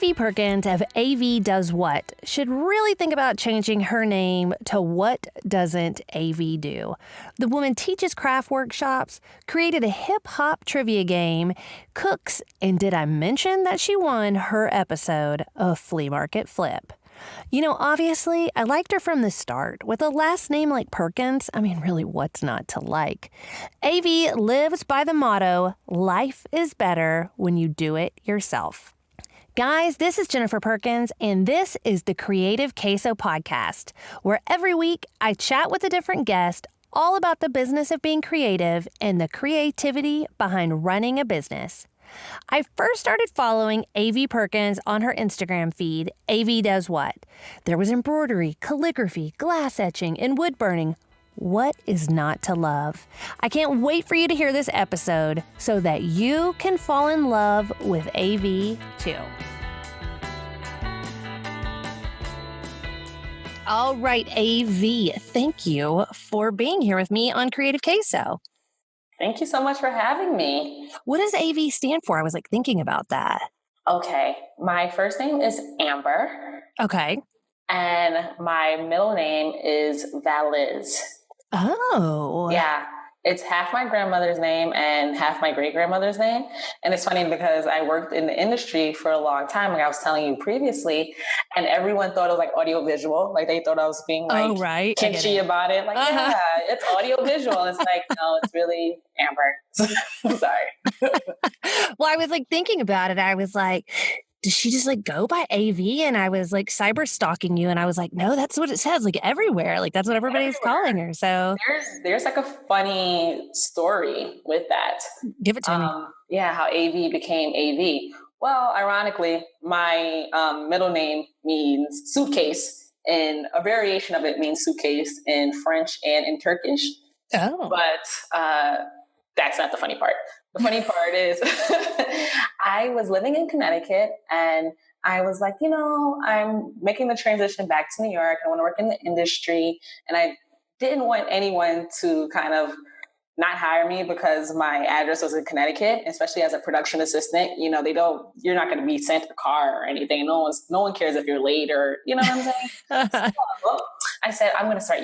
A.V. Perkins of A.V. Does What should really think about changing her name to What Doesn't A.V. Do. The woman teaches craft workshops, created a hip-hop trivia game, cooks, and did I mention that she won her episode of Flea Market Flip? You know, obviously, I liked her from the start. With a last name like Perkins, I mean, really, what's not to like? A.V. lives by the motto, life is better when you do it yourself. Guys, this is Jennifer Perkins, and this is the Creative Queso Podcast, where every week I chat with a different guest all about the business of being creative and the creativity behind running a business. I first started following A.V. Perkins on her Instagram feed, A.V. Does What. There was embroidery, calligraphy, glass etching, and wood burning. What is not to love? I can't wait for you to hear this episode so that you can fall in love with A.V. too. All right, A.V., thank you for being here with me on Creative Queso. Thank you so much for having me. What does A.V. stand for? I was thinking about that. Okay. My first name is Amber. Okay. And my middle name is Valiz. Oh. Yeah. It's half my grandmother's name and half my great-grandmother's name. And it's funny because I worked in the industry for a long time, like I was telling you previously, and everyone thought it was like audio-visual. Like they thought I was being like kitschy about it. Like, yeah, it's audio-visual. It's like, no, it's really Amber. I'm sorry. Well, I was thinking about it. I was like, does she just go by A.V.? And I was cyber stalking you. And I was like, no, that's what it says everywhere. That's what everybody's calling her. So there's a funny story with that. Give it to me. Yeah. How A.V. became A.V. Well, ironically, my middle name means suitcase, and a variation of it means suitcase in French and in Turkish. Oh. But that's not the funny part. The funny part is I was living in Connecticut and I was like, I'm making the transition back to New York. I want to work in the industry. And I didn't want anyone to kind of not hire me because my address was in Connecticut, especially as a production assistant. You're not going to be sent a car or anything. No one cares if you're late or, you know what I'm saying? So, I said, I'm going to start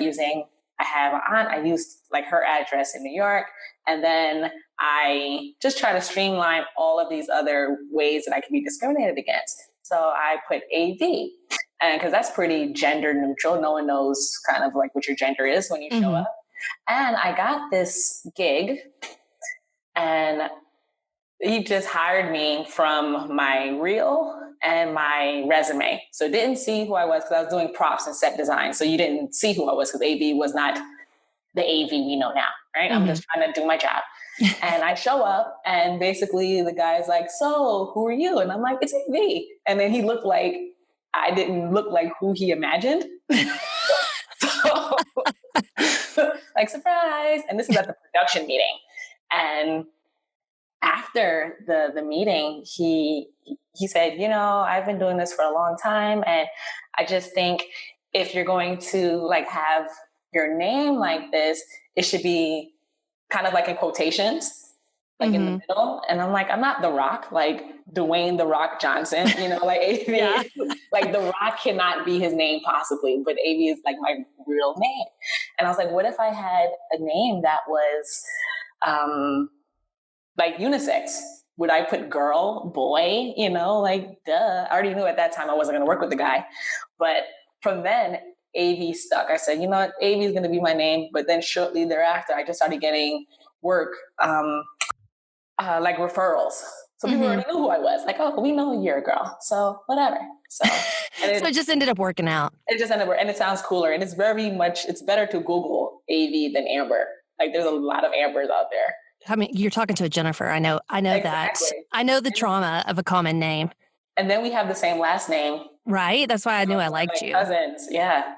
I have an aunt. I used her address in New York. And then I just try to streamline all of these other ways that I can be discriminated against. So I put A.V. and because that's pretty gender neutral. No one knows kind of what your gender is when you show up. And I got this gig and he just hired me from my reel and my resume. So it didn't see who I was because I was doing props and set design. So you didn't see who I was because A.V. was not the A.V. we know now, right? I'm just trying to do my job. And I show up and basically the guy's like, so who are you? And I'm like, it's A.V. And then he looked like I didn't look like who he imagined. So surprise. And this is at the production meeting. And after the meeting, he said, I've been doing this for a long time. And I just think if you're going to have your name like this, it should be kind of in quotations, in the middle. And I'm like, I'm not The Rock, Dwayne The Rock Johnson, A.V. Yeah. The Rock cannot be his name possibly, but A.V. is my real name. And I was like, what if I had a name that was unisex? Would I put girl, boy, duh. I already knew at that time I wasn't going to work with the guy. But from then, A.V. stuck. I said, you know what, A.V. is going to be my name. But then shortly thereafter, I just started getting work, referrals. So people already knew who I was. Oh, we know you're a girl. So whatever. So it just ended up working out. It just ended up working. And it sounds cooler. And it's it's better to Google A.V. than Amber. There's a lot of Ambers out there. I mean, you're talking to a Jennifer. I know exactly. That. I know the trauma of a common name. And then we have the same last name. Right? That's why I knew I liked you. Cousins, yeah.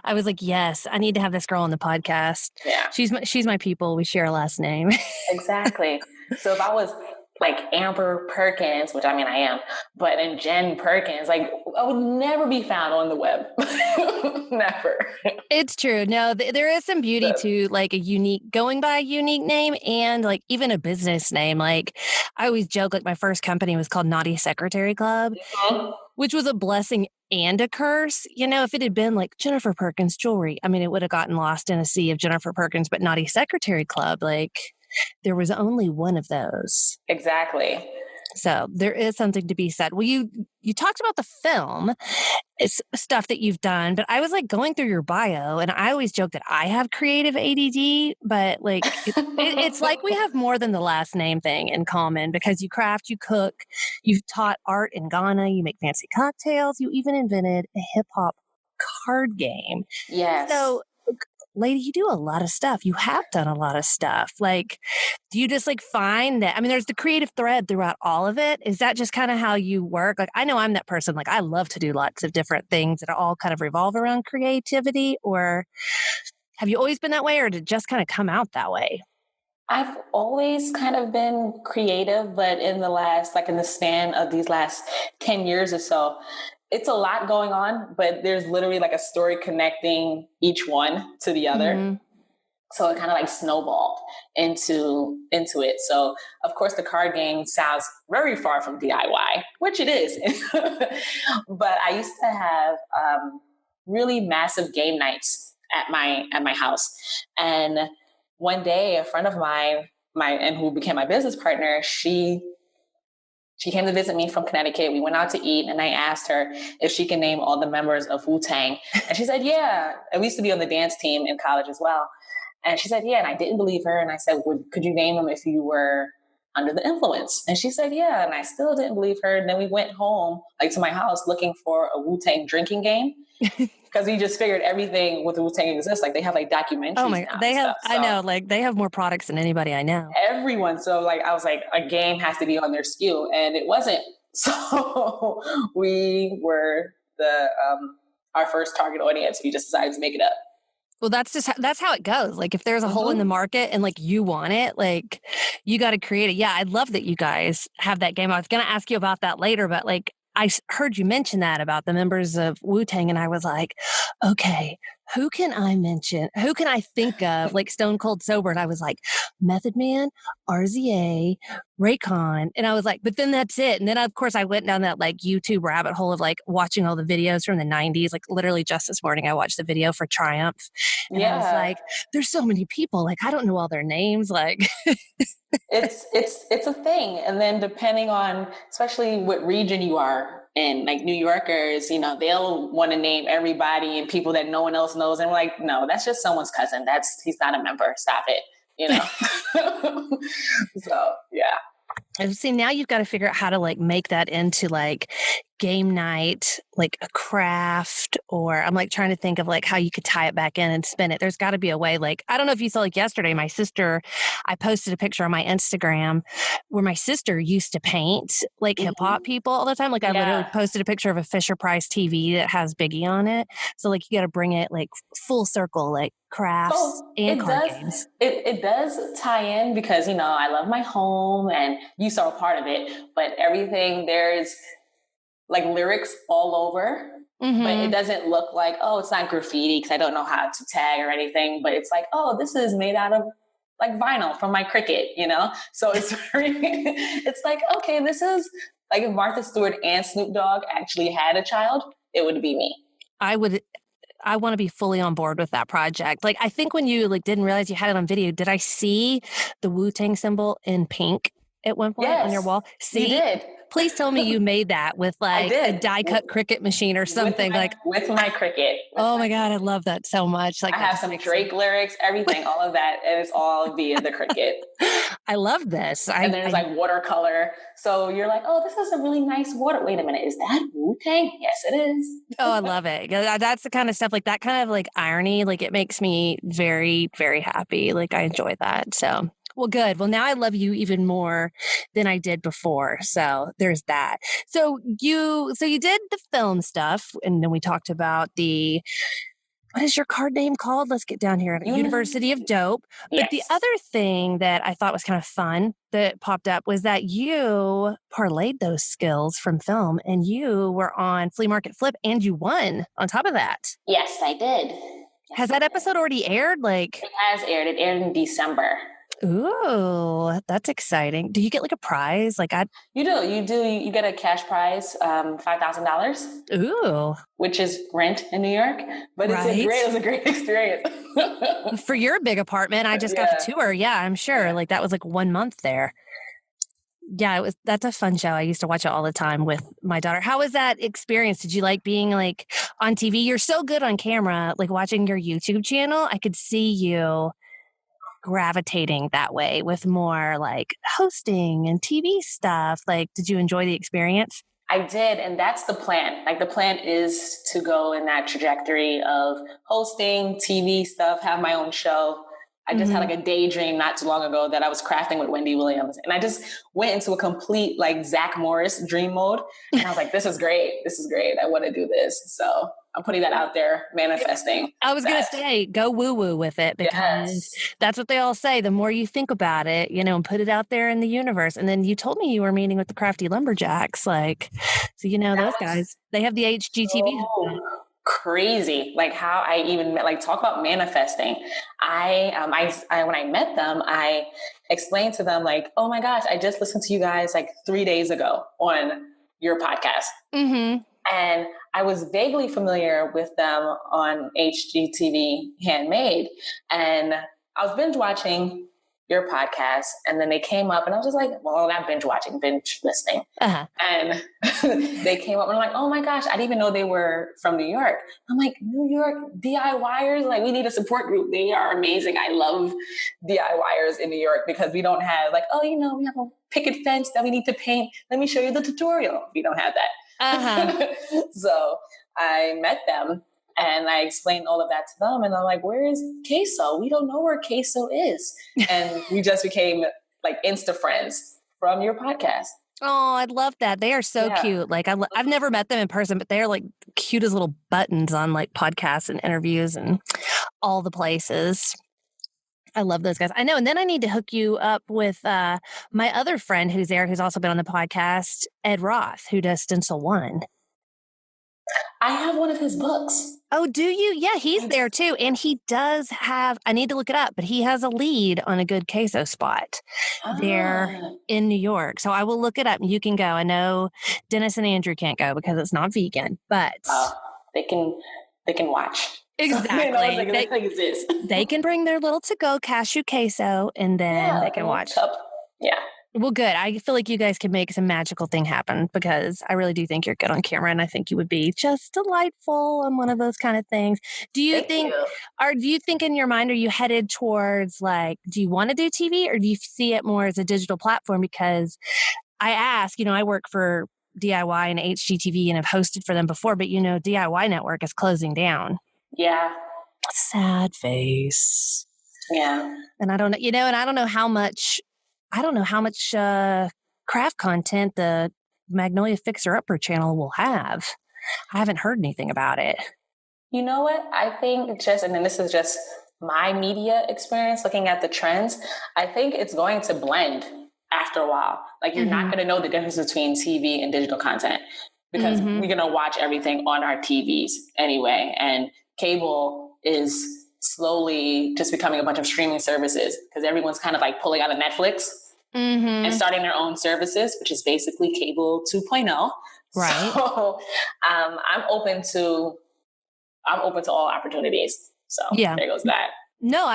I was like, yes, I need to have this girl on the podcast. Yeah. She's my people. We share a last name. Exactly. So if I was like Amber Perkins, which I mean I am, but in Jen Perkins, like I would never be found on the web. Never. It's true. No, there is some beauty So, to like going by a unique name and like even a business name. Like I always joke, like my first company was called Naughty Secretary Club, mhm. which was a blessing and a curse. You know, if it had been like Jennifer Perkins Jewelry, I mean, it would have gotten lost in a sea of Jennifer Perkins, but Naughty Secretary Club, like there was only one of those. Exactly. So there is something to be said. Well, you talked about the film, it's stuff that you've done, but I was like going through your bio, and I always joke that I have creative ADD, but like it's like we have more than the last name thing in common because you craft, you cook, you've taught art in Ghana, you make fancy cocktails, you even invented a hip hop card game. Yes. So lady, you do a lot of stuff. You have done a lot of stuff. Like, do you just like find that? I mean, there's the creative thread throughout all of it. Is that just kind of how you work? Like, I know I'm that person. Like, I love to do lots of different things that all kind of revolve around creativity. Or have you always been that way, or did it just kind of come out that way? I've always kind of been creative, but in the last, like in the span of these last 10 years or so, it's a lot going on, but there's literally like a story connecting each one to the other. Mm-hmm. So it kind of like snowballed into it. So of course the card game sounds very far from DIY, which it is. But I used to have really massive game nights at my house. And one day a friend of mine, my and who became my business partner, she came to visit me from Connecticut. We went out to eat, and I asked her if she can name all the members of Wu Tang. And she said, yeah. And we used to be on the dance team in college as well. And she said, yeah. And I didn't believe her. And I said, could you name them if you were under the influence? And she said, yeah. And I still didn't believe her. And then we went home, like to my house, looking for a Wu Tang drinking game. Because we just figured everything with Wu Tang exists. Like they have like documentaries Oh my, now they and have, stuff. I So know, like they have more products than anybody I know. everyone. So like I was like, a game has to be on their SKU, and it wasn't. So we were the our first target audience. We just decided to make it up. Well, that's how it goes. Like if there's a hole in the Mm-hmm. market and like you want it, like you got to create it. Yeah, I love that you guys have that game. I was going to ask you about that later, but like heard you mention that about the members of Wu Tang, and I was like, okay, who can I mention? Who can I think of? Like Stone Cold Sober, and I was like, Method Man, RZA, Raycon, and I was like, but then that's it. And then of course I went down that like YouTube rabbit hole of like watching all the videos from the '90s. Like literally just this morning, I watched the video for Triumph, and I was Yeah. like, there's so many people. Like I don't know all their names. Like It's a thing. And then depending on especially what region you are in, like New Yorkers, you know, they'll want to name everybody and people that no one else knows. And we're like, no, that's just someone's cousin. He's not a member. Stop it. You know? So yeah. And see, now you've got to figure out how to like make that into like game night, like a craft, or I'm like trying to think of like how you could tie it back in and spin it. There's got to be a way. Like, I don't know if you saw like yesterday, my sister, I posted a picture on my Instagram where my sister used to paint like hip hop people all the time. Like I literally Yeah. posted a picture of a Fisher Price TV that has Biggie on it. So like you got to bring it like full circle, like crafts So and it card does games. it does tie in because you know I love my home and you saw a part of it, but everything there's like lyrics all over, but it doesn't look like, oh, it's not graffiti because I don't know how to tag or anything, but it's like, oh, this is made out of like vinyl from my Cricut, you know? So it's very, it's like, okay, this is like if Martha Stewart and Snoop Dogg actually had a child, it would be me. I want to be fully on board with that project. Like, I think when you like didn't realize you had it on video, did I see the Wu-Tang symbol in pink at one point on your Yes, wall? you See, did. please tell me you made that with I like a did die cut Cricut machine or something. Like, with my Cricut. oh my God, I love that so much. Like I that have just some makes Drake lyrics, everything, all of that, and it's all via the Cricut. I love this. And there's like watercolor. So you're like, oh, this is a really nice water. Wait a minute, is that Wu-Tang? Yes, it is. Oh, I love it. That's the kind of stuff like that kind of like irony. Like it makes me very, very happy. Like I enjoy that. So, well, good. Well, now I love you even more than I did before. So there's that. So you did the film stuff, and then we talked about the what is your card name called? Let's get down here. University of Dope. But the Yes. other thing that I thought was kind of fun that popped up was that you parlayed those skills from film and you were on Flea Market Flip and you won on top of that. Yes, I did. Has that episode already aired? Like, it has aired. It aired in December. ooh, that's exciting. Do you get like a prize? Like, You do. You get a cash prize, $5,000. Ooh. Which is rent in New York. But it was a great experience. For your big apartment, I just got to tour. Yeah, I'm sure. Yeah. Like that was like 1 month there. Yeah, that's a fun show. I used to watch it all the time with my daughter. How was that experience? Did you like being like on TV? You're so good on camera, like watching your YouTube channel. I could see you gravitating that way with more like hosting and TV stuff. Like, did you enjoy the experience? I did, and that's the plan. Like the plan is to go in that trajectory of hosting, TV stuff, have my own show. I just had like a daydream not too long ago that I was crafting with Wendy Williams. And I just went into a complete like Zach Morris dream mode. And I was like, this is great. This is great. I want to do this. So I'm putting that out there, manifesting. I was going to say, go woo-woo with it because that's what they all say. The more you think about it, and put it out there in the universe. And then you told me you were meeting with the Crafty Lumberjacks. Like, so those guys, they have the HGTV. Crazy, like how I even met, like talk about manifesting. I when I met them, I explained to them like, oh my gosh, I just listened to you guys like 3 days ago on your podcast. And I was vaguely familiar with them on HGTV Handmade. And I was binge watching your podcast. And then they came up and I was just like, well, not binge watching, binge listening. And they came up and I'm like, oh my gosh, I didn't even know they were from New York. I'm like, New York DIYers, like we need a support group. They are amazing. I love DIYers in New York because we don't have like, we have a picket fence that we need to paint. Let me show you the tutorial. We don't have that. So I met them and I explained all of that to them. And I'm like, where is Queso? We don't know where Queso is. And we just became like Insta friends from your podcast. Oh, I love that. They are so cute. Like I've never met them in person, but they're like cute as little buttons on like podcasts and interviews and all the places. I love those guys. I know. And then I need to hook you up with my other friend who's there, who's also been on the podcast, Ed Roth, who does Stencil One. I have one of his books. Oh, do you? Yeah, he's there too. And he does have, I need to look it up, but he has a lead on a good queso spot there in New York. So I will look it up and you can go. I know Dennis and Andrew can't go because it's not vegan, but they can watch. Exactly. They can bring their little to-go cashew queso and then they can watch. Yeah. Well, good. I feel like you guys can make some magical thing happen because I really do think you're good on camera and I think you would be just delightful on one of those kind of things. Do you think in your mind, are you headed towards like, do you want to do TV or do you see it more as a digital platform? Because I ask, I work for DIY and HGTV and have hosted for them before, but DIY Network is closing down. Yeah. Sad face. Yeah. And I don't know, and I don't know how much craft content the Magnolia Fixer Upper channel will have. I haven't heard anything about it. You know what? I think and then this is just my media experience looking at the trends, I think it's going to blend after a while. Like you're not going to know the difference between TV and digital content because we're going to watch everything on our TVs anyway. And cable is slowly just becoming a bunch of streaming services because everyone's kind of like pulling out of Netflix and starting their own services, which is basically cable 2.0. Right. So I'm open to all opportunities. So there goes that. No,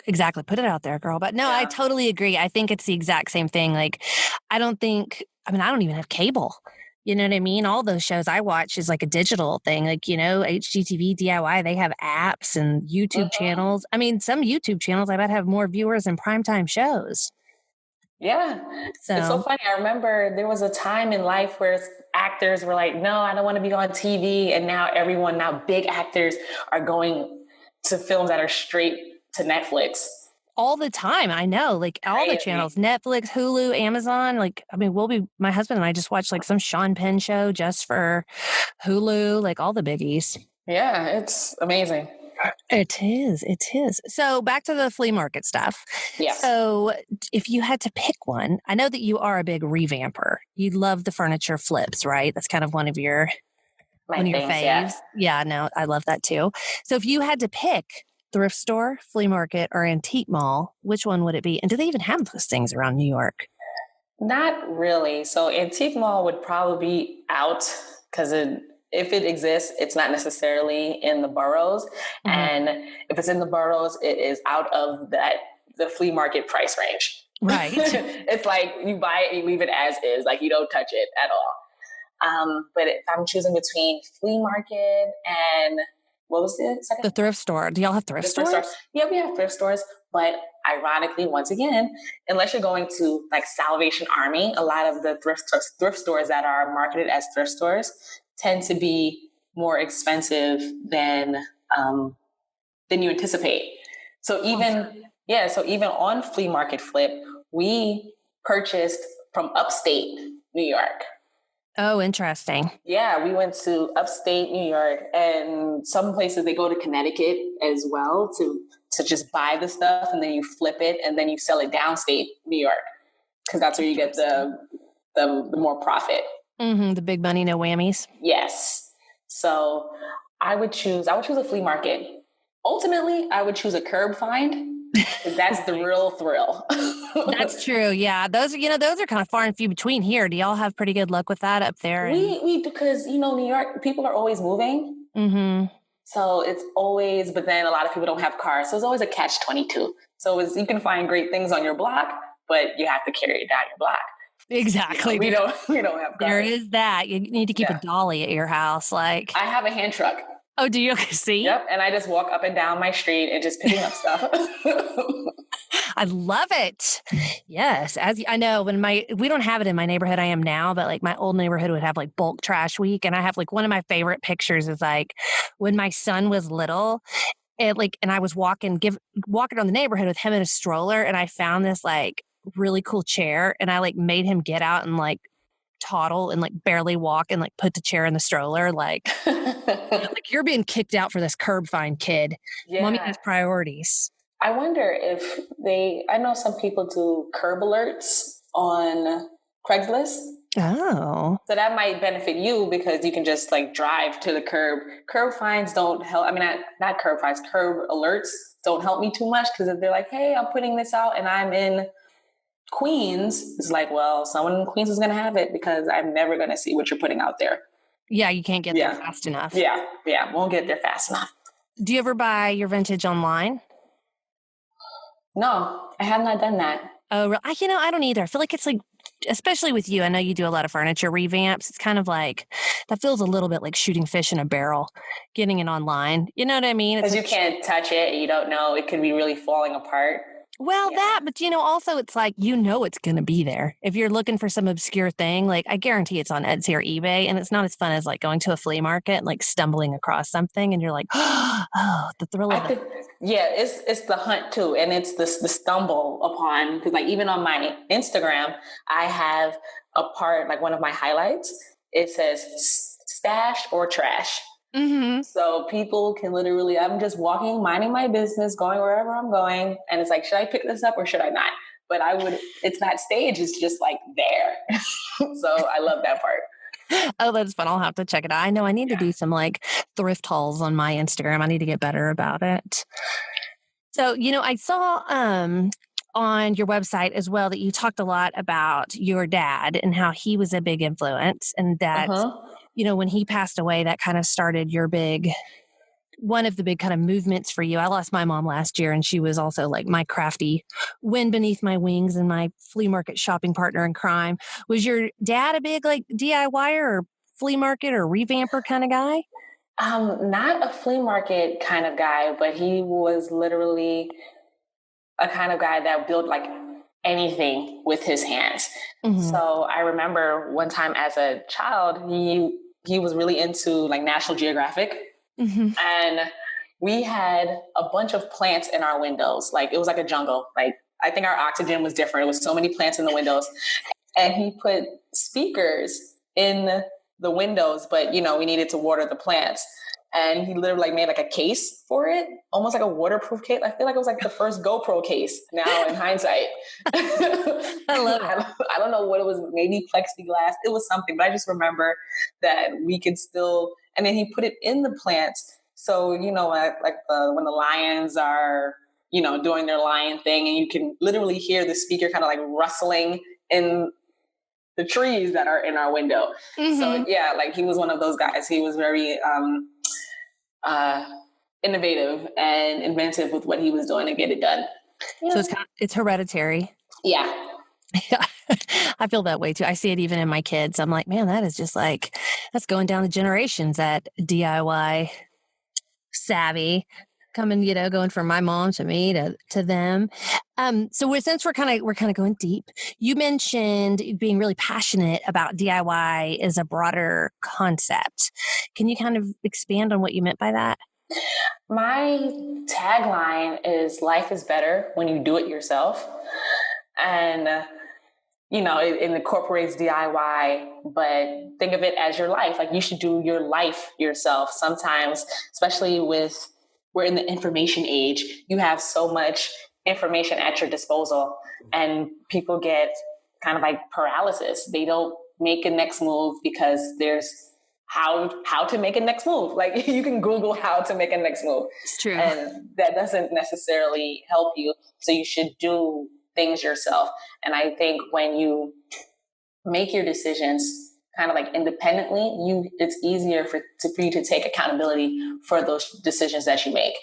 exactly. Put it out there, girl. But no, I totally agree. I think it's the exact same thing. Like, I don't even have cable. You know what I mean? All those shows I watch is like a digital thing. Like, HGTV, DIY, they have apps and YouTube channels. I mean, some YouTube channels I bet have more viewers than primetime shows. Yeah. So. It's so funny. I remember there was a time in life where actors were like, no, I don't want to be on TV. And now big actors are going to films that are straight to Netflix. All the time. I know, like all the channels, Netflix, Hulu, Amazon. Like, I mean, my husband and I just watched like some Sean Penn show just for Hulu, like all the biggies. Yeah, it's amazing. It is. It is. So back to the flea market stuff. Yes. So if you had to pick one, I know that you are a big revamper. You love the furniture flips, right? That's kind of one of your My one of your things, yeah. faves. Yeah, no, I love that too. So if you had to pick thrift store, flea market, or antique mall, which one would it be? And do they even have those things around New York? Not really. So Antique Mall would probably be out because if it exists, it's not necessarily in the boroughs. Mhm. And if it's in the boroughs, it is out of the flea market price range. Right. It's like you buy it and you leave it as is, like you don't touch it at all. But if I'm choosing between flea market and what was the second? The thrift store. Do y'all have thrift stores? Yeah, we have thrift stores, but ironically, once again, unless you're going to like Salvation Army, a lot of the thrift stores that are marketed as thrift stores tend to be more expensive than you anticipate. So even on Flea Market Flip, we purchased from upstate New York. Oh, interesting. Yeah, we went to upstate New York, and some places they go to Connecticut as well to just buy the stuff, and then you flip it, and then you sell it downstate New York because that's where you get the more profit. Mm-hmm, the big money, no whammies. Yes. So I would choose a flea market. Ultimately, I would choose a curb find. That's the real thrill. That's true. Yeah. Those are kind of far and few between here. Do y'all have pretty good luck with that up there? We because New York, people are always moving. Mm-hmm. So it's always, but then a lot of people don't have cars. So it's always a catch-22. So you can find great things on your block, but you have to carry it down your block. Exactly. We don't have cars. There is that. You need to keep a dolly at your house. Like, I have a hand truck. Oh, do you see? Yep. And I just walk up and down my street and just picking up stuff. I love it. Yes. As I know, we don't have it in my neighborhood I am now, but like my old neighborhood would have like bulk trash week. And I have like one of my favorite pictures is like when my son was little, and I was walking around the neighborhood with him in a stroller, and I found this like really cool chair, and I like made him get out and like toddle and like barely walk and like put the chair in the stroller. Like you're being kicked out for this curb find, kid. Yeah. Mommy has priorities. I wonder if I know some people do curb alerts on Craigslist. Oh. So that might benefit you because you can just like drive to the curb. Curb finds don't help. I mean, not curb finds, curb alerts don't help me too much because if they're like, hey, I'm putting this out and I'm in Queens, it's like, well, someone in Queens is going to have it because I'm never going to see what you're putting out there. Yeah, you can't get there fast enough. Yeah, won't get there fast enough. Do you ever buy your vintage online? No, I have not done that. Oh, really? I don't either. I feel like it's like, especially with you, I know you do a lot of furniture revamps. It's kind of like, that feels a little bit like shooting fish in a barrel, getting it online. You know what I mean? Because you can't touch it. You don't know. It could be really falling apart. Well, but also it's like, it's going to be there. If you're looking for some obscure thing, like I guarantee it's on Etsy or eBay, and it's not as fun as like going to a flea market and like stumbling across something and you're like, oh, the thrill of it. Yeah, it's the hunt too. And it's the stumble upon, because like even on my Instagram, I have a part, like one of my highlights, it says stash or trash. Mm-hmm. So people can literally, I'm just walking, minding my business, going wherever I'm going. And it's like, should I pick this up or should I not? But it's not staged. It's just like there. So I love that part. Oh, that's fun. I'll have to check it out. I know I need to do some like thrift hauls on my Instagram. I need to get better about it. So, I saw on your website as well that you talked a lot about your dad and how he was a big influence, and that when he passed away, that kind of started one of the big kind of movements for you. I lost my mom last year, and she was also like my crafty wind beneath my wings and my flea market shopping partner in crime. Was your dad a big like DIYer or flea market or revamper kind of guy? Not a flea market kind of guy, but he was literally a kind of guy that built like anything with his hands. Mm-hmm. So I remember one time as a child, he was really into like National Geographic. Mm-hmm. And we had a bunch of plants in our windows. Like it was like a jungle. Like I think our oxygen was different. It was so many plants in the windows. And he put speakers in the windows, but we needed to water the plants. and he literally like made like a case for it, almost like a waterproof case. I feel like it was like the first GoPro case now in hindsight. I love it. I don't know what it was, maybe plexiglass. It was something, but I just remember that we could still, and then he put it in the plants. So, you know, when the lions are, you know, doing their lion thing, and you can literally hear the speaker kind of like rustling in the trees that are in our window. Mm-hmm. So yeah, like he was one of those guys. He was very innovative and inventive with what he was doing to get it done. Yeah. So it's hereditary. Yeah. I feel that way too. I see it even in my kids. I'm like, man, that is just like, that's going down the generations, that DIY savvy coming, you know, going from my mom to me to them. So since we're kind of going deep, you mentioned being really passionate about DIY as a broader concept. Can you kind of expand on what you meant by that? My tagline is life is better when you do it yourself. And you know, it incorporates DIY, but think of it as your life. Like you should do your life yourself. Sometimes, especially we're in the information age, you have so much information at your disposal, and people get kind of like paralysis. They don't make a next move because there's how to make a next move. Like you can Google how to make a next move. It's true. And that doesn't necessarily help you. So you should do things yourself. And I think when you make your decisions kind of like independently, it's easier for you to take accountability for those decisions that you make.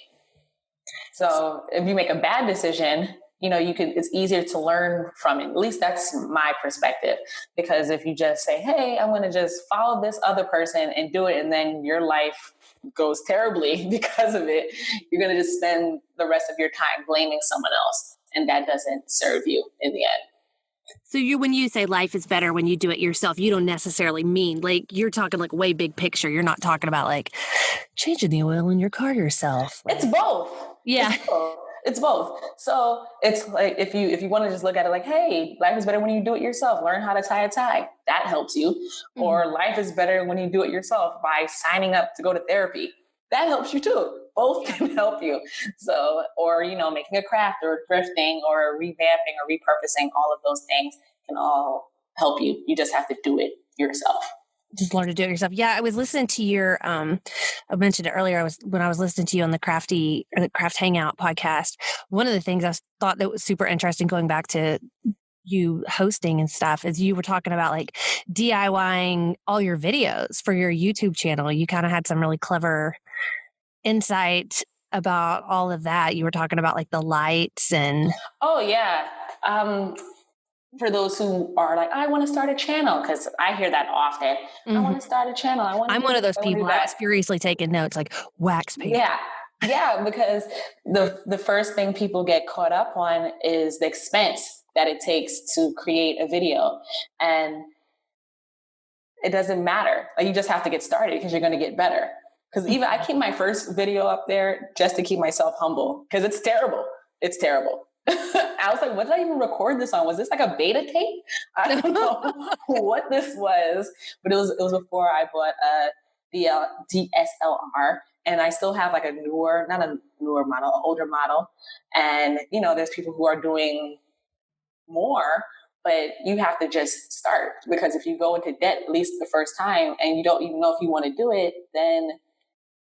So if you make a bad decision, you know, it's easier to learn from it. At least that's my perspective. Because if you just say, hey, I'm going to just follow this other person and do it, and then your life goes terribly because of it, you're going to just spend the rest of your time blaming someone else. And that doesn't serve you in the end. So when you say life is better when you do it yourself, you don't necessarily mean like you're talking like way big picture. You're not talking about like changing the oil in your car yourself. It's both. Yeah. It's both. So it's like if you want to just look at it like, hey, life is better when you do it yourself. Learn how to tie a tie. That helps you. Mm-hmm. Or life is better when you do it yourself by signing up to go to therapy. That helps you too. Both can help you. So, or, you know, making a craft or thrifting or revamping or repurposing, all of those things can all help you. You just have to do it yourself. Just learn to do it yourself. Yeah, I was listening to your, I mentioned it earlier, when I was listening to you on the Craft Hangout podcast, one of the things I thought that was super interesting going back to you hosting and stuff is you were talking about like DIYing all your videos for your YouTube channel. You kind of had some really clever insight about all of that. You were talking about like the lights and... Oh, yeah. For those who are like, I want to start a channel, because I hear that often. Mm-hmm. I want to start a channel. I'm one of those people. I was furiously taking notes, like wax paper. Yeah, because the first thing people get caught up on is the expense that it takes to create a video. And it doesn't matter. Like, you just have to get started because you're going to get better. Because even I keep my first video up there just to keep myself humble, because it's terrible. It's terrible. I was like, what did I even record this on? Was this like a beta tape? I don't know what this was, but it was before I bought a DSLR, and I still have like an older model. And, you know, there's people who are doing more, but you have to just start, because if you go into debt, at least the first time, and you don't even know if you want to do it, then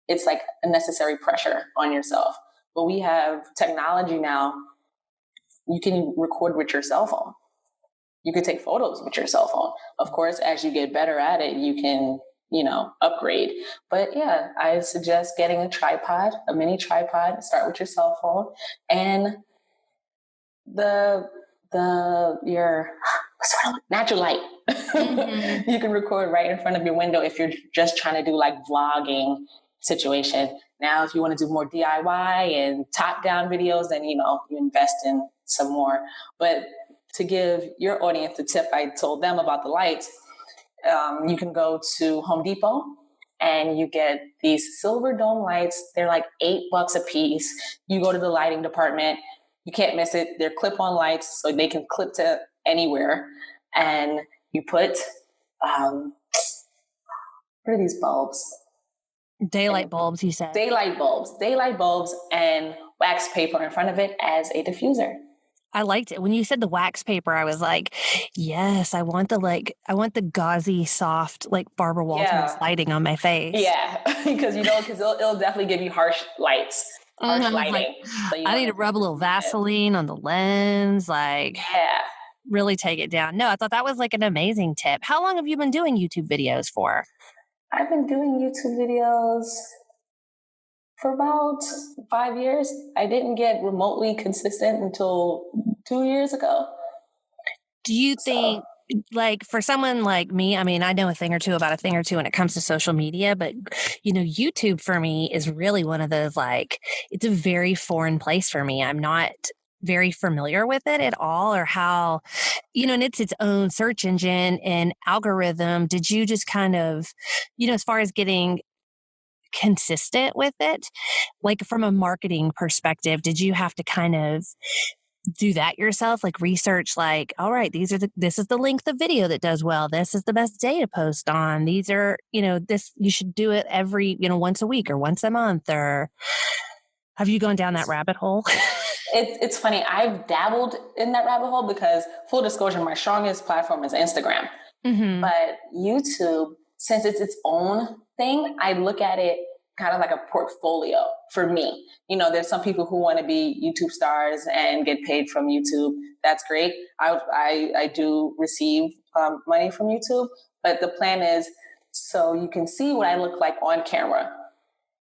it's like unnecessary pressure on yourself. But we have technology now. You can record with your cell phone. You can take photos with your cell phone. Of course, as you get better at it, you can, you know, upgrade. But yeah, I suggest getting a tripod, a mini tripod. Start with your cell phone, and your natural light. Mm-hmm. You can record right in front of your window if you're just trying to do like vlogging situation. Now, if you want to do more DIY and top-down videos, then, you know, you invest in some more. But to give your audience a tip, I told them about the lights. You can go to Home Depot and you get these silver dome lights. They're like $8 a piece. You go to the lighting department. You can't miss it. They're clip-on lights, so they can clip to anywhere. And you put, what are these bulbs? Daylight bulbs, you said. Daylight bulbs, and wax paper in front of it as a diffuser. I liked it. When you said the wax paper, I was like, yes, I want the gauzy, soft, like Barbara Walters lighting on my face. Yeah, because it'll definitely give you harsh lights. Harsh lighting. Like, so I need to rub a little Vaseline on the lens, really take it down. No, I thought that was like an amazing tip. How long have you been doing YouTube videos for? I've been doing YouTube videos for about 5 years. I didn't get remotely consistent until 2 years ago. Do you think, like, for someone like me, I mean, I know a thing or two when it comes to social media, but, YouTube for me is really one of those, like, it's a very foreign place for me. I'm not very familiar with it at all, or how, and it's its own search engine and algorithm. Did you just kind of, as far as getting consistent with it, like from a marketing perspective, did you have to kind of do that yourself, like research, like, all right, this is the length of video that does well, this is the best day to post on, these are, this, you should do it every, once a week or once a month, or have you gone down that rabbit hole? It's funny, I've dabbled in that rabbit hole because, full disclosure, my strongest platform is Instagram. Mm-hmm. But YouTube, since it's its own thing, I look at it kind of like a portfolio for me. There's some people who want to be YouTube stars and get paid from YouTube. That's great. I do receive money from YouTube, but the plan is so you can see what I look like on camera.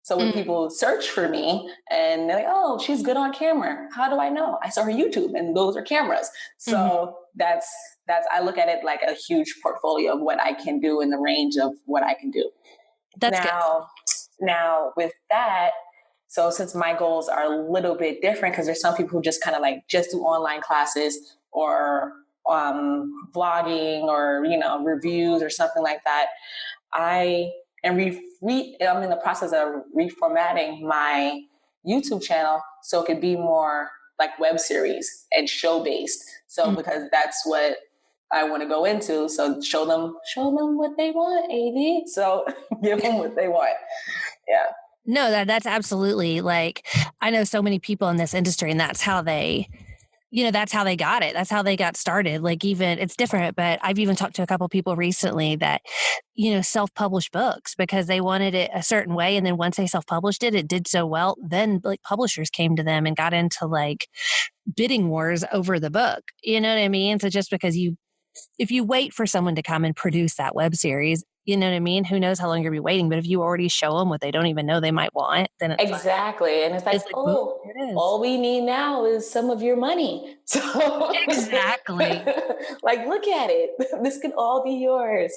So when people search for me and they're like, oh, she's good on camera. How do I know? I saw her YouTube and those are cameras. So that's I look at it like a huge portfolio of what I can do in the range of what I can do. That's good. Now with that, so since my goals are a little bit different, because there's some people who just kind of like just do online classes or vlogging or, reviews or something like that. I'm in the process of reformatting my YouTube channel so it could be more like web series and show based. So because that's what I want to go into. So show them what they want, AV. So give them what they want. Yeah. No, that's absolutely, like, I know so many people in this industry, and that's how they got it. That's how they got started. Like, even it's different, but I've even talked to a couple of people recently that, self-published books because they wanted it a certain way. And then once they self-published it, it did so well. Then like publishers came to them and got into like bidding wars over the book. You know what I mean? So just because if you wait for someone to come and produce that web series, you know what I mean? Who knows how long you're going to be waiting? But if you already show them what they don't even know they might want, then it's exactly. Like, and it's like, all we need now is some of your money. So exactly. Like, look at it. This could all be yours.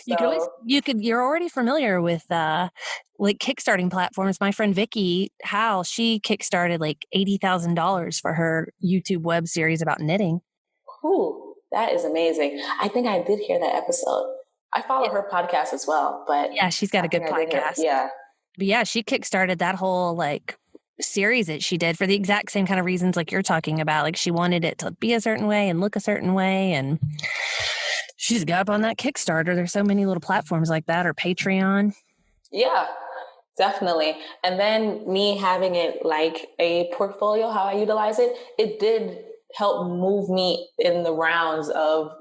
You're already familiar with like kickstarting platforms. My friend Vicky Howell, she kickstarted like $80,000 for her YouTube web series about knitting. Ooh, that is amazing. I think I did hear that episode. I follow her podcast as well, but yeah, she's got a good podcast. But yeah, she kickstarted that whole like series that she did for the exact same kind of reasons like you're talking about. Like she wanted it to be a certain way and look a certain way, and she just got up on that Kickstarter. There's so many little platforms like that, or Patreon. Yeah, definitely. And then me having it like a portfolio, how I utilize it, it did help move me in the rounds of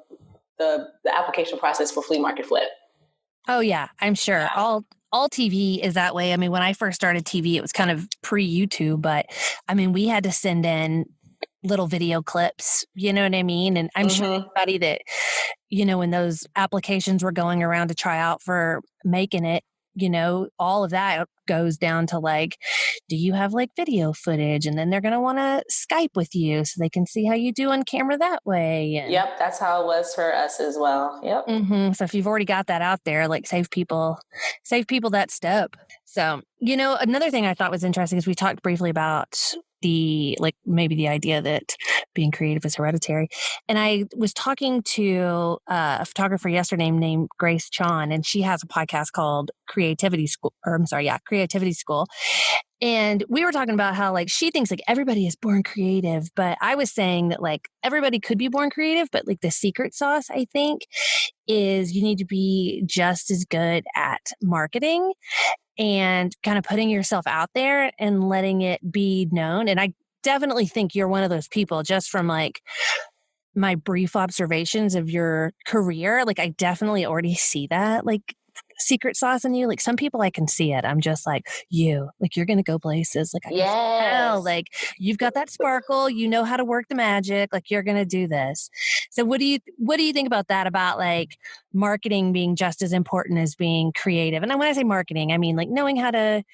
the application process for Flea Market Flip. Oh yeah, I'm sure. Yeah. All TV is that way. I mean, when I first started TV, it was kind of pre-YouTube, but I mean, we had to send in little video clips, you know what I mean? And I'm sure anybody that, when those applications were going around to try out for making it, all of that goes down to like, do you have like video footage? And then they're going to want to Skype with you so they can see how you do on camera that way. And, yep. That's how it was for us as well. Yep. So if you've already got that out there, like save people that step. So, another thing I thought was interesting is we talked briefly about maybe the idea that being creative is hereditary. And I was talking to a photographer yesterday named Grace Chon, and she has a podcast called Creativity School. And we were talking about how like she thinks like everybody is born creative, but I was saying that like everybody could be born creative, but like the secret sauce, I think, is you need to be just as good at marketing and kind of putting yourself out there and letting it be known. And I definitely think you're one of those people just from like my brief observations of your career. Like I definitely already see that like secret sauce in you. Like some people I can see it. I'm just like, like you're gonna go places. Like I can tell, Yes. like you've got that sparkle, you know how to work the magic, like you're gonna do this. So what do you think about that? About like marketing being just as important as being creative? And when I say marketing, I mean like knowing how to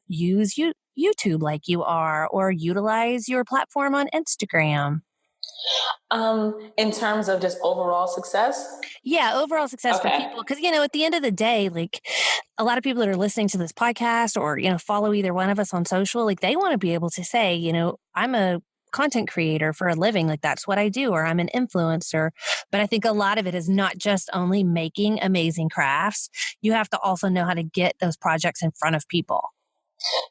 use YouTube like you are, or utilize your platform on Instagram. In terms of just overall success. Yeah, overall success for Okay. people. Because, at the end of the day, like a lot of people that are listening to this podcast or, follow either one of us on social, like they want to be able to say, I'm a content creator for a living. Like that's what I do, or I'm an influencer. But I think a lot of it is not just only making amazing crafts. You have to also know how to get those projects in front of people.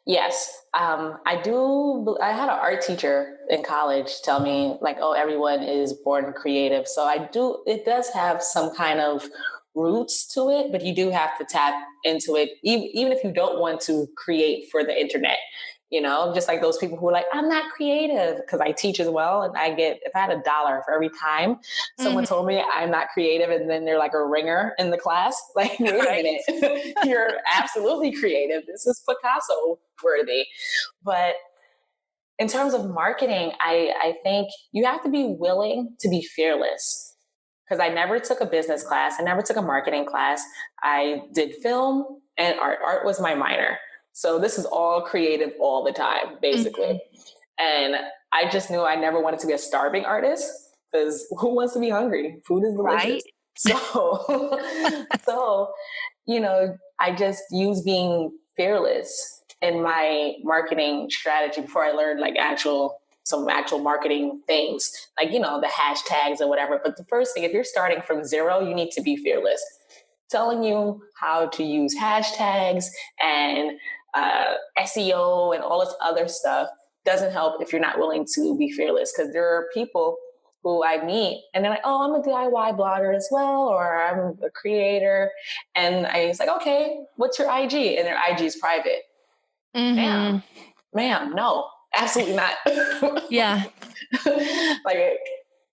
Yes, I do. I had an art teacher in college tell me like, "Oh, everyone is born creative." So I do. It does have some kind of roots to it, but you do have to tap into it, even if you don't want to create for the internet. Just like those people who are like, I'm not creative, because I teach as well. And if I had $1 for every time someone told me I'm not creative, and then they're like a ringer in the class, like, wait a minute, you're absolutely creative. This is Picasso worthy. But in terms of marketing, I think you have to be willing to be fearless. Because I never took a business class. I never took a marketing class. I did film and art. Art was my minor. So this is all creative all the time, basically. And I just knew I never wanted to be a starving artist, because who wants to be hungry? Food is delicious. Right. So, I just use being fearless in my marketing strategy before I learned like some actual marketing things, like, the hashtags or whatever. But the first thing, if you're starting from zero, you need to be fearless. Telling you how to use hashtags and SEO and all this other stuff doesn't help if you're not willing to be fearless. Because there are people who I meet and they're like, oh, I'm a DIY blogger as well, or I'm a creator. And I was like, okay, what's your IG? And their IG is private. Ma'am, no, absolutely not. Yeah. Like,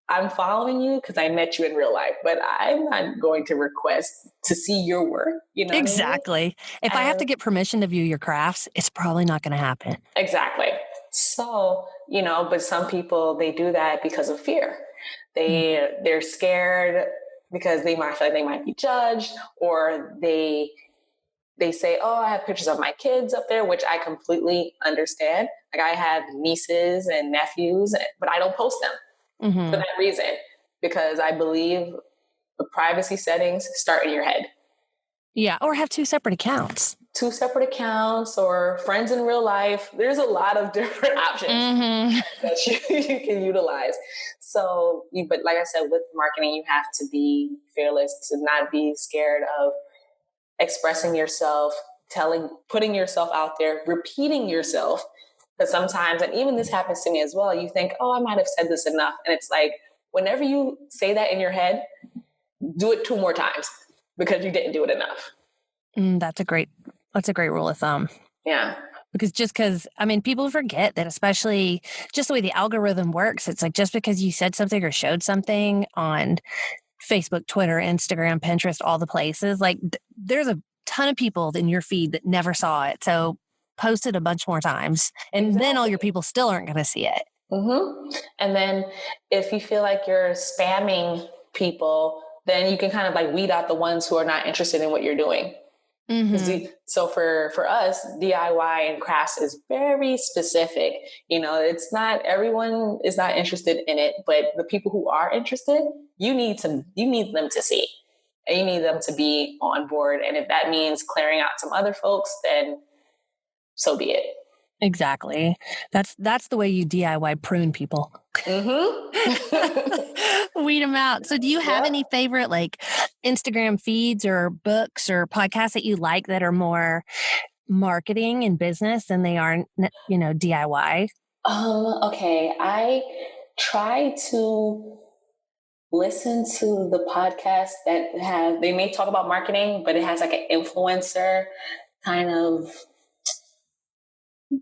I'm following you because I met you in real life, but I'm not going to request to see your work. Exactly. What I mean? If I have to get permission to view your crafts, it's probably not going to happen. Exactly. So, but some people, they do that because of fear. They're scared because they might feel like they might be judged, or they say, oh, I have pictures of my kids up there, which I completely understand. Like I have nieces and nephews, but I don't post them for that reason, because I believe the privacy settings start in your head. Yeah. Or have two separate accounts. Or friends in real life. There's a lot of different options that you can utilize. So, but like I said, with marketing, you have to be fearless, to not be scared of expressing yourself, putting yourself out there, repeating yourself. Because sometimes, and even this happens to me as well, you think, oh, I might have said this enough. And it's like, whenever you say that in your head, do it 2 more times, because you didn't do it enough. That's a great rule of thumb. Yeah. Because people forget that, especially just the way the algorithm works. It's like, just because you said something or showed something on Facebook, Twitter, Instagram, Pinterest, all the places, like there's a ton of people in your feed that never saw it. So post it a bunch more times, and then all your people still aren't going to see it. And then if you feel like you're spamming people, then you can kind of like weed out the ones who are not interested in what you're doing. So for us, DIY and crafts is very specific. It's not, everyone is not interested in it, but the people who are interested, you need them to see, and you need them to be on board. And if that means clearing out some other folks, then so be it. Exactly. That's the way you DIY prune people. Weed them out. So do you have any favorite like Instagram feeds or books or podcasts that you like that are more marketing and business than they are, DIY? Okay. I try to listen to the podcast that they may talk about marketing, but it has like an influencer kind of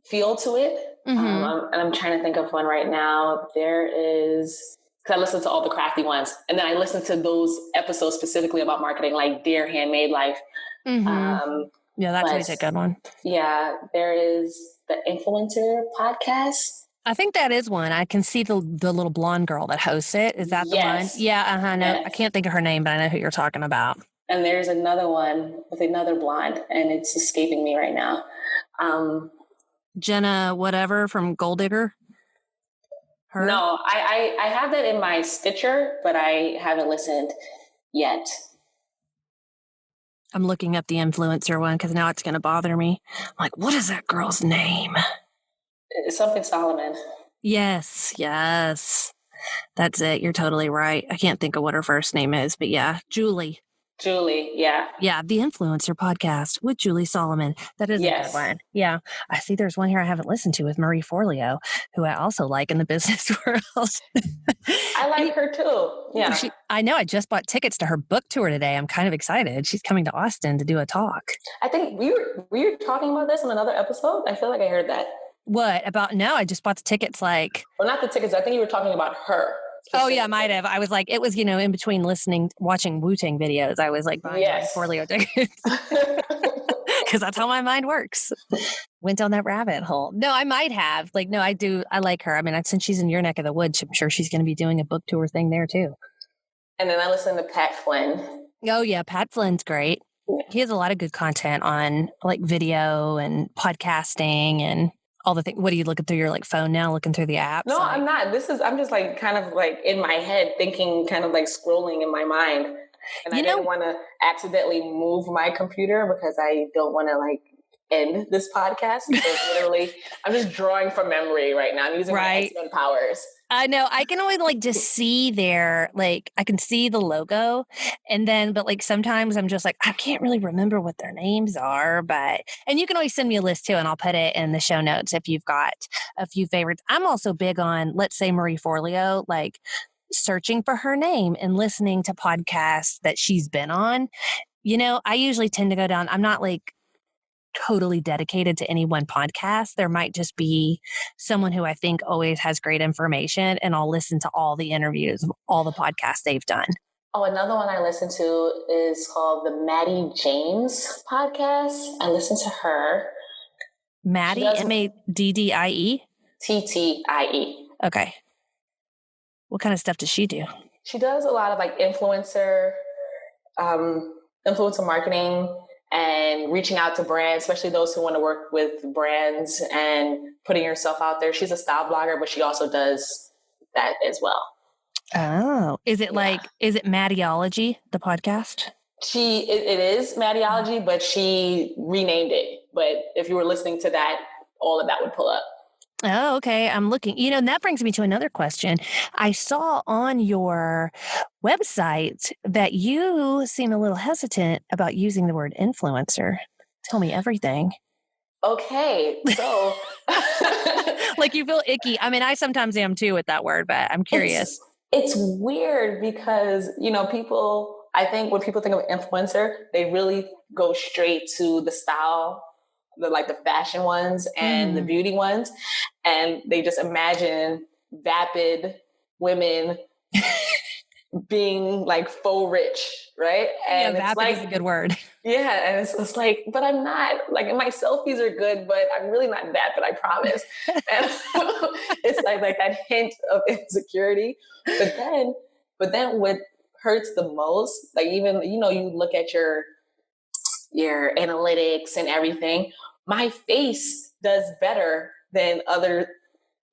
feel to it. And I'm trying to think of one right now. There is, because I listen to all the crafty ones, and then I listen to those episodes specifically about marketing, like Dear Handmade Life. Yeah, that's always a good one. Yeah, there is the Influencer podcast. I think that is one. I can see the little blonde girl that hosts it. Is that the one? Yeah, no, I can't think of her name, but I know who you're talking about. And there's another one with another blonde, and it's escaping me right now. Jenna whatever from Gold Digger? Her? No, I have that in my Stitcher, but I haven't listened yet. I'm looking up the influencer one because now it's going to bother me. I'm like, what is that girl's name? It's something Solomon. Yes. That's it. You're totally right. I can't think of what her first name is, but yeah, Julie, yeah. Yeah, the Influencer Podcast with Julie Solomon. That is a good one. Yeah. I see there's one here I haven't listened to with Marie Forleo, who I also like in the business world. I like her too. Yeah. I know. I just bought tickets to her book tour today. I'm kind of excited. She's coming to Austin to do a talk. I think were you talking about this in another episode? I feel like I heard that. What about? No, I just bought the tickets well, not the tickets. I think you were talking about her. Oh yeah, might have. I was like, it was, in between watching Wu-Tang videos. I was like buying Forleo tickets. Because that's how my mind works. Went down that rabbit hole. No, I might have. No, I do. I like her. I mean, since she's in your neck of the woods, I'm sure she's going to be doing a book tour thing there too. And then I listen to Pat Flynn. Oh yeah, Pat Flynn's great. He has a lot of good content on video and podcasting and all the things. What are you looking through your phone now, looking through the apps? No, I'm not. I'm just kind of in my head thinking, kind of scrolling in my mind. And I didn't want to accidentally move my computer because I don't want to end this podcast. So literally, I'm just drawing from memory right now. I'm using my X-Men powers. I know. I can always just see I can see the logo but sometimes I'm just I can't really remember what their names are, and you can always send me a list too and I'll put it in the show notes if you've got a few favorites. I'm also big on, let's say Marie Forleo, searching for her name and listening to podcasts that she's been on. I usually tend to go down, I'm not totally dedicated to any one podcast. There might just be someone who I think always has great information, and I'll listen to all the interviews, all the podcasts they've done. Oh, another one I listen to is called the Maddie James podcast. I listen to her. Maddie, Maddie? Ttie. Okay. What kind of stuff does she do? She does a lot of influencer marketing and reaching out to brands, especially those who want to work with brands and putting yourself out there. She's a style blogger, but she also does that as well. Oh, is it is it Maddiology, the podcast? It is Maddiology, but she renamed it. But if you were listening to that, all of that would pull up. Oh, okay. I'm looking, and that brings me to another question. I saw on your website that you seem a little hesitant about using the word influencer. Tell me everything. Okay. So you feel icky. I mean, I sometimes am too with that word, but I'm curious. It's weird because, I think when people think of influencer, they really go straight to the style, the fashion ones and the beauty ones. And they just imagine vapid women being faux rich, right? And yeah, vapid is a good word. Yeah, and it's but I'm not. My selfies are good, but I'm really not vapid, I promise. And it's that hint of insecurity. But then what hurts the most, even you look at your analytics and everything. My face does better than other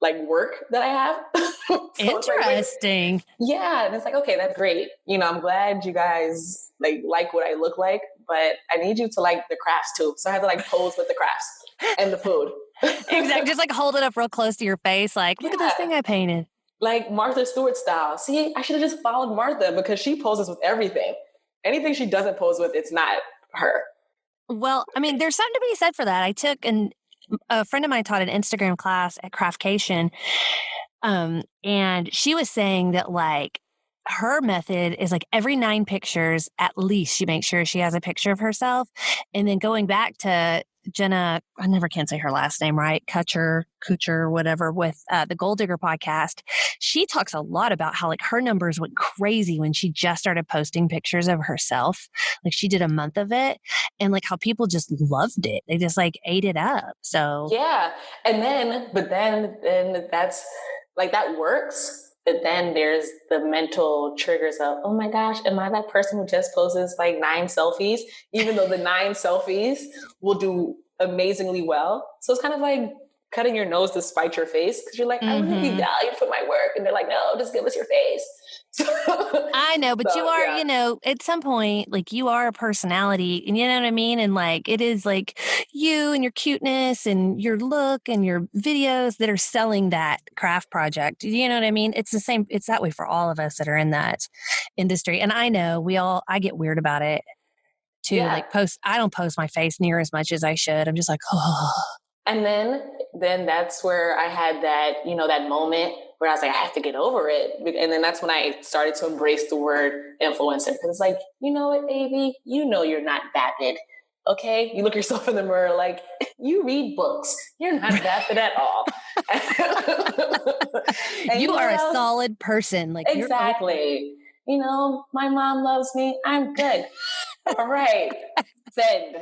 work that I have. So interesting. Yeah. And it's okay, that's great. I'm glad you guys like what I look like, but I need you to like the crafts too. So I have to pose with the crafts and the food. Exactly. Just hold it up real close to your face. Look at this thing I painted. Martha Stewart style. See, I should have just followed Martha because she poses with everything. Anything she doesn't pose with, it's not her. Well, I mean, there's something to be said for that. A friend of mine taught an Instagram class at Craftcation. And she was saying that like her method is like every 9 pictures, at least she makes sure she has a picture of herself. And then going back to Jenna, I never can say her last name right, Kutcher, whatever, with the Gold Digger podcast. She talks a lot about how like her numbers went crazy when she just started posting pictures of herself. Like she did a month of it, and like how people just loved it. They just like ate it up. So Yeah. And then, but then that's like that works. But then there's the mental triggers of, oh my gosh, am I that person who just posts like 9 selfies, even though the 9 selfies will do amazingly well? So it's kind of like cutting your nose to spite your face because you're like, I want to be mhm. valued for my work. And they're like, no, just give us your face. I know, but you So, are, yeah. at some point, like you are a personality, and you know what I mean? And like it is like you and your cuteness and your look and your videos that are selling that craft project. You know what I mean? It's the same, it's that way for all of us that are in that industry. And I know I get weird about it too. Yeah. Like I don't post my face near as much as I should. I'm just like, oh, And then that's where I had that, that moment where I was like, I have to get over it. And then that's when I started to embrace the word influencer. Because it's like, you know what, baby? You know you're not vapid. Okay? You look yourself in the mirror like, you read books. You're not vapid at all. And you you know are what a else? solid person. Like you're Exactly. My mom loves me. I'm good. All right. Send,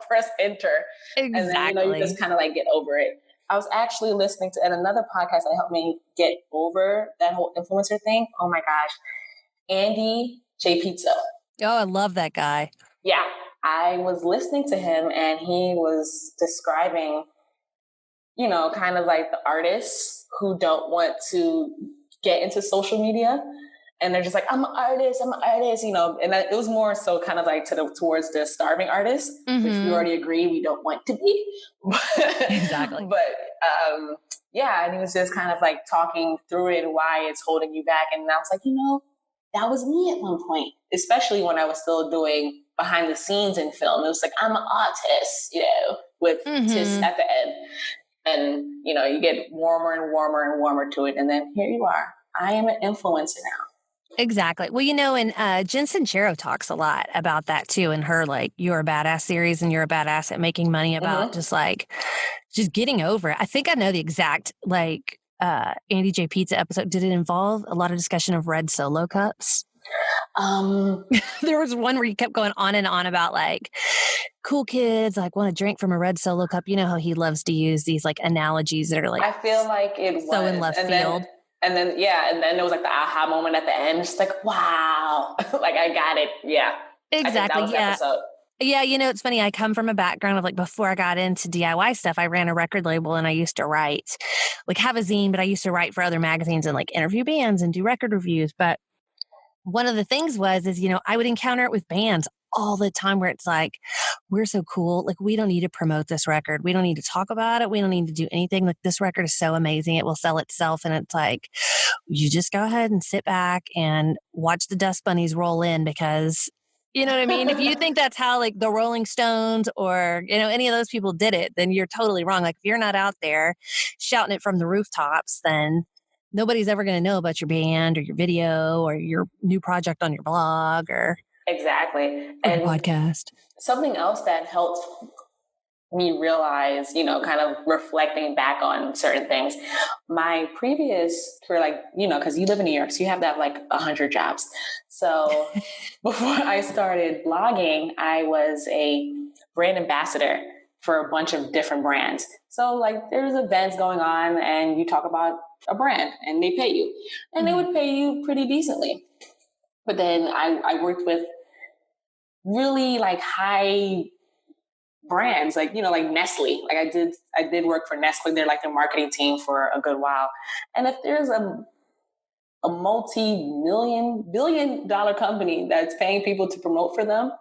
press enter. And then, you exactly. just kind of like get over it. I was actually listening to, and another podcast that helped me get over that whole influencer thing. Oh my gosh. Andy J. Pizza. Oh, I love that guy. Yeah. I was listening to him and he was describing, kind of like the artists who don't want to get into social media. And they're just like, I'm an artist, and it was more so kind of like towards the starving artists, which we Mm-hmm. already agree we don't want to be. Exactly. Yeah, and he was just kind of like talking through it, why it's holding you back. And I was like, that was me at one point, especially when I was still doing behind the scenes in film. It was like, I'm an artist, with tis Mm-hmm. at the end. And, you get warmer and warmer and warmer to it. And then here you are. I am an influencer now. Exactly. Well, and Jen Sincero talks a lot about that too in her like You're a Badass series, and You're a Badass at Making Money, about Mm-hmm. just like just getting over it. I think I know the exact like Andy J. Pizza episode. Did it involve a lot of discussion of red Solo cups? Um, There was one where you kept going on and on about like cool kids like want to drink from a red Solo cup. You know how he loves to use these like analogies that are like I feel like it so in was, left field. and then there was like the aha moment at the end. Just like, wow, like I got it. Yeah, I think that Exactly. was the Yeah. episode. Yeah, it's funny. I come from a background of like before I got into DIY stuff, I ran a record label and I used to write, like have a zine, but I used to write for other magazines and like interview bands and do record reviews. But one of the things is, I would encounter it with bands all the time where it's like, we're so cool. Like, we don't need to promote this record. We don't need to talk about it. We don't need to do anything. Like, this record is so amazing. It will sell itself. And it's like, you just go ahead and sit back and watch the dust bunnies roll in because you know what I mean? If you think that's how like the Rolling Stones or, any of those people did it, then you're totally wrong. Like if you're not out there shouting it from the rooftops, then nobody's ever going to know about your band or your video or your new project on your blog or Exactly. your And podcast. something else that helped me realize, kind of reflecting back on certain things. My previous career, like, because you live in New York, so you have to have like 100 jobs. So before I started blogging, I was a brand ambassador for a bunch of different brands. So like there's events going on and you talk about a brand and they pay you and they would pay you pretty decently. But then I worked with really like high brands, like like Nestle. Like I did work for Nestle. They're like the marketing team for a good while. And if there's a multi-billion company that's paying people to promote for them,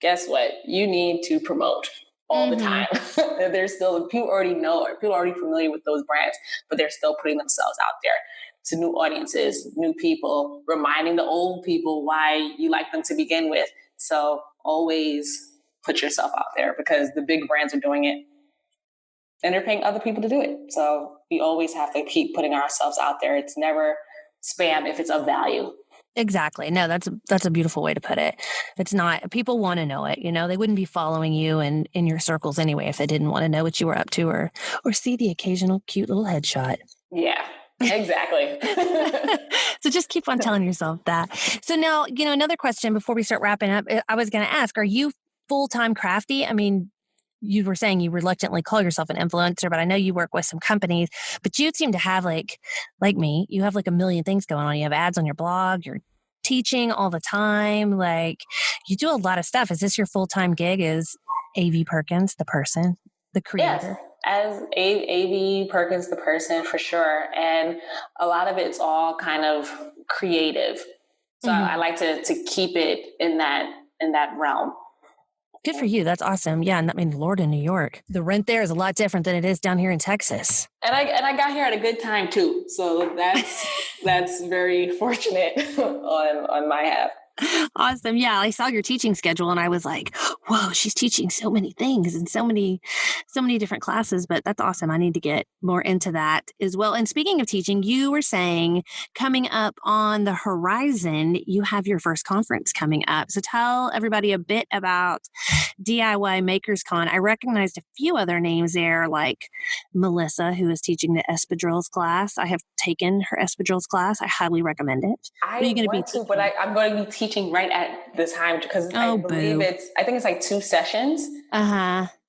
guess what? You need to promote all the time. There's still people already know, or people are already familiar with those brands, but they're still putting themselves out there to new audiences, new people, reminding the old people why you like them to begin with. So always put yourself out there because the big brands are doing it and they're paying other people to do it. So we always have to keep putting ourselves out there. It's never spam if it's of value. Exactly. No, that's a beautiful way to put it. It's not, people want to know it, they wouldn't be following you and in your circles anyway if they didn't want to know what you were up to or see the occasional cute little headshot. Yeah, exactly. So just keep on telling yourself that. So now, another question before we start wrapping up, I was going to ask, are you full-time crafty? I mean, you were saying you reluctantly call yourself an influencer, but I know you work with some companies, but you seem to have like me, you have like a million things going on. You have ads on your blog, you're teaching all the time. Like you do a lot of stuff. Is this your full-time gig? Is AV Perkins the person, the creator? Yes, as AV Perkins, the person for sure. And a lot of it's all kind of creative. So I like to keep it in that realm. Good for you. That's awesome. Yeah. And I mean, Lord, in New York, the rent there is a lot different than it is down here in Texas. And I got here at a good time too. So that's very fortunate on my half. Awesome. Yeah. I saw your teaching schedule and I was like, whoa, she's teaching so many things and so many different classes, but that's awesome. I need to get more into that as well. And speaking of teaching, you were saying coming up on the horizon, you have your first conference coming up. So tell everybody a bit about DIY Makers Con. I recognized a few other names there, like Melissa, who is teaching the espadrilles class. I have taken her espadrilles class. I highly recommend it. I want to, but I'm going to be teaching right at the time because I believe I think it's like 2 sessions.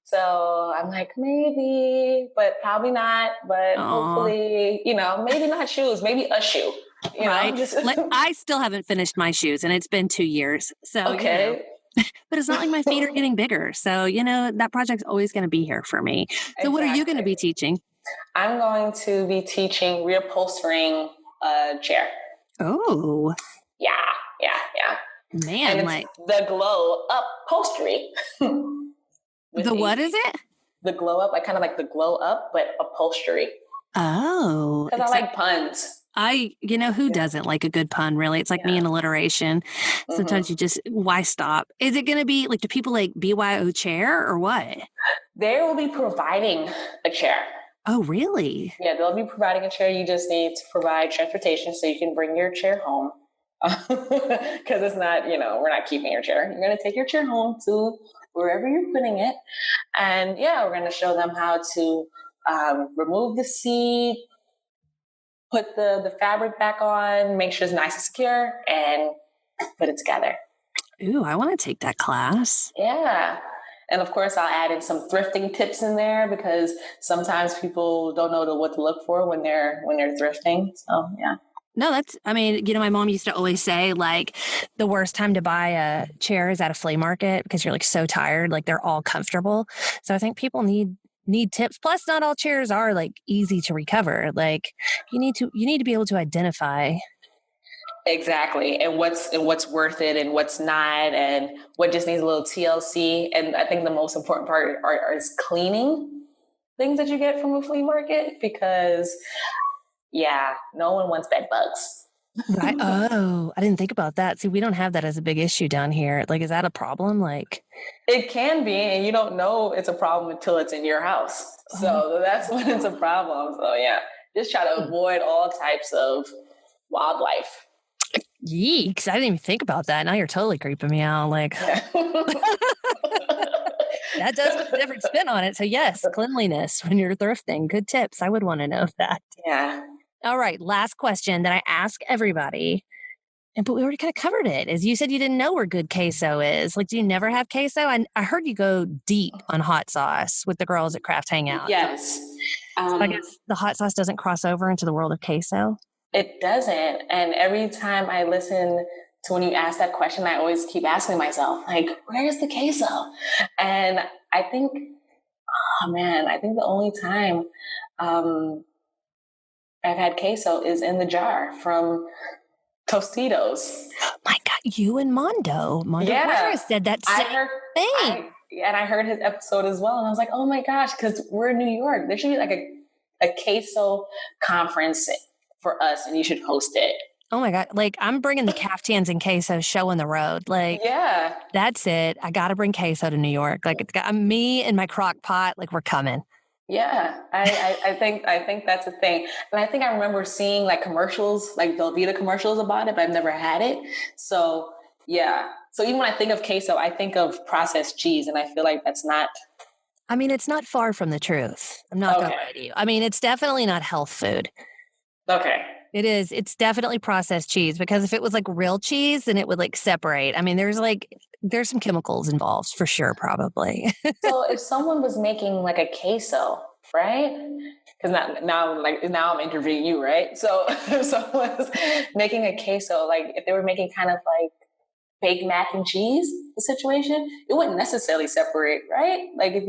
So I'm like, maybe, but probably not. But hopefully, maybe not shoes, maybe a shoe. Right. I still haven't finished my shoes and it's been 2 years. So, okay. But it's not like my feet are getting bigger. So, that project's always going to be here for me. So exactly. What are you going to be teaching? I'm going to be teaching reupholstering a chair. Oh. Yeah. Man, and it's the glow up upholstery. The what is it? The glow up. I kind of like the glow up, but upholstery. Oh. Because I like puns. Who doesn't like a good pun, really? It's like me in alliteration. Sometimes you just, why stop? Is it going to be like, do people like BYO chair or what? They will be providing a chair. Oh, really? Yeah, they'll be providing a chair. You just need to provide transportation so you can bring your chair home. Because it's not, we're not keeping your chair. You're going to take your chair home to wherever you're putting it. And we're going to show them how to remove the seat, put the fabric back on, make sure it's nice and secure, and put it together. Ooh, I want to take that class. Yeah. And of course, I'll add in some thrifting tips in there because sometimes people don't know what to look for when they're thrifting. So, yeah. No, my mom used to always say like the worst time to buy a chair is at a flea market because you're like so tired, like they're all comfortable. So I think people need tips. Plus, not all chairs are like easy to recover. Like you need to be able to identify. Exactly. And what's worth it and what's not and what just needs a little TLC. And I think the most important part is cleaning things that you get from a flea market because no one wants bed bugs. Right. Oh, I didn't think about that. See, we don't have that as a big issue down here. Like, is that a problem? Like, it can be, and you don't know it's a problem until it's in your house. So that's when it's a problem. So just try to avoid all types of wildlife. Yeeks. I didn't even think about that. Now you're totally creeping me out. Like, that does put a different spin on it. So yes, cleanliness when you're thrifting. Good tips. I would want to know that. Yeah. All right. Last question that I ask everybody. But we already kind of covered it. As you said, you didn't know where good queso is. Like, do you never have queso? I heard you go deep on hot sauce with the girls at Craft Hangout. Yes. So I guess the hot sauce doesn't cross over into the world of queso. It doesn't. And every time I listen to when you ask that question, I always keep asking myself, like, where's the queso? And I think the only time I've had queso is in the jar from Tostitos. My God, you and Mondo Juarez said that same thing. And I heard his episode as well. And I was like, oh my gosh, because we're in New York. There should be like a queso conference for us and you should host it. Oh my God. Like, I'm bringing the caftans and queso show on the road. Like, Yeah. that's it. I got to bring queso to New York. Like, it's got me and my crock pot. Like, we're coming. Yeah, I think that's a thing, and I think I remember seeing like commercials, like Velveeta commercials about it, but I've never had it. So yeah, so even when I think of queso, I think of processed cheese, and I feel like that's not I mean, it's not far from the truth. I'm not going to lie to you. I mean, it's definitely not health food. okay. It is. It's definitely processed cheese because if it was like real cheese, then it would like separate. I mean, there's some chemicals involved for sure, probably. So if someone was making like a queso, right? Because now I'm interviewing you, right? So if someone was making a queso, like if they were making kind of like baked mac and cheese situation, it wouldn't necessarily separate, right? Like I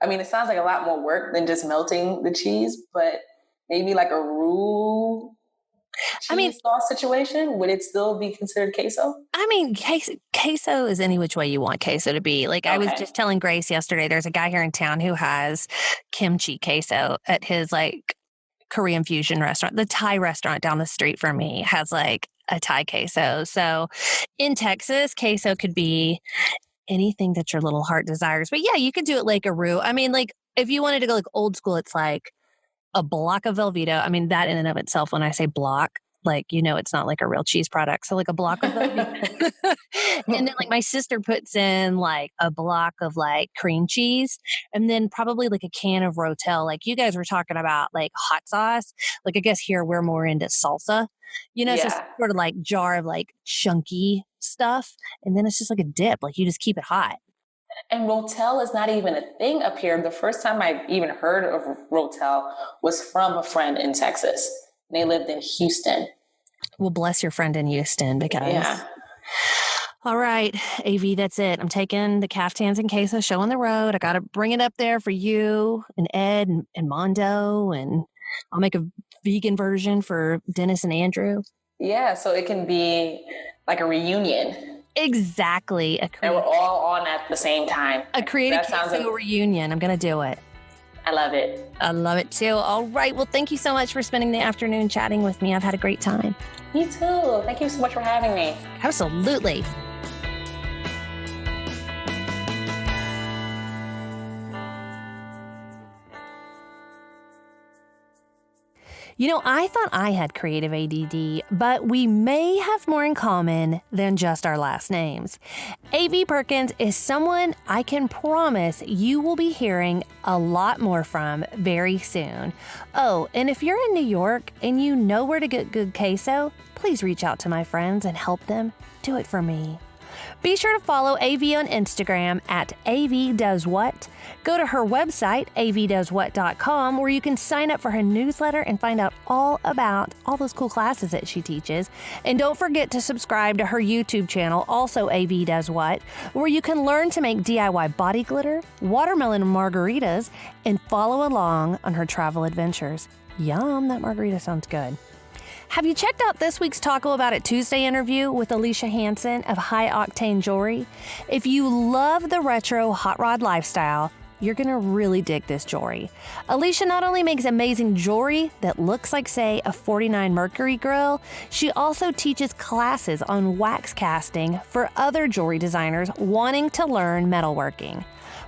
mean, it sounds like a lot more work than just melting the cheese, but maybe like a roux cheese sauce situation, would it still be considered queso? I mean, queso is any which way you want queso to be. Like I was just telling Grace yesterday, there's a guy here in town who has kimchi queso at his like Korean fusion restaurant. The Thai restaurant down the street from me has like a Thai queso. So in Texas, queso could be anything that your little heart desires. But yeah, you could do it like a roux. I mean, like if you wanted to go like old school, it's like a block of Velveeta. I mean, that in and of itself, when I say block, like, it's not like a real cheese product. So like a block of Velveeta. And then like my sister puts in like a block of like cream cheese and then probably like a can of Rotel. Like you guys were talking about like hot sauce. Like I guess here we're more into salsa, so sort of like jar of like chunky stuff. And then it's just like a dip. Like you just keep it hot. And Rotel is not even a thing up here. The first time I even heard of Rotel was from a friend in Texas. They lived in Houston. Well, bless your friend in Houston because... Yeah. All right, AV, that's it. I'm taking the caftans and queso show on the road. I got to bring it up there for you and Ed and Mondo, and I'll make a vegan version for Dennis and Andrew. Yeah, so it can be like a reunion. Exactly. And we're all on at the same time. A creative queso reunion. I'm going to do it. I love it. I love it too. All right. Well, thank you so much for spending the afternoon chatting with me. I've had a great time. Me too. Thank you so much for having me. Absolutely. I thought I had creative ADD, but we may have more in common than just our last names. AV Perkins is someone I can promise you will be hearing a lot more from very soon. Oh, and if you're in New York and you know where to get good queso, please reach out to my friends and help them do it for me. Be sure to follow AV on Instagram at avdoeswhat. Go to her website, avdoeswhat.com, where you can sign up for her newsletter and find out all about all those cool classes that she teaches. And don't forget to subscribe to her YouTube channel, also AV Does What, where you can learn to make DIY body glitter, watermelon margaritas, and follow along on her travel adventures. Yum, that margarita sounds good. Have you checked out this week's Taco About It Tuesday interview with Alicia Hansen of High Octane Jewelry? If you love the retro hot rod lifestyle, you're going to really dig this jewelry. Alicia not only makes amazing jewelry that looks like, say, a 49 Mercury grill, she also teaches classes on wax casting for other jewelry designers wanting to learn metalworking.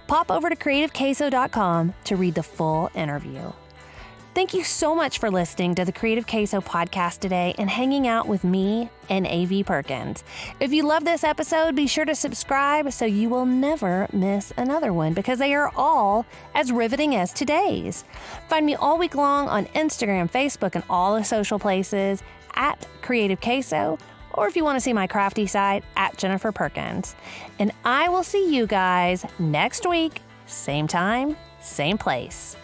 Pop over to creativequeso.com to read the full interview. Thank you so much for listening to the Creative Queso podcast today and hanging out with me and AV Perkins. If you love this episode, be sure to subscribe so you will never miss another one because they are all as riveting as today's. Find me all week long on Instagram, Facebook, and all the social places at Creative Queso, or if you want to see my crafty side, at Jennifer Perkins. And I will see you guys next week, same time, same place.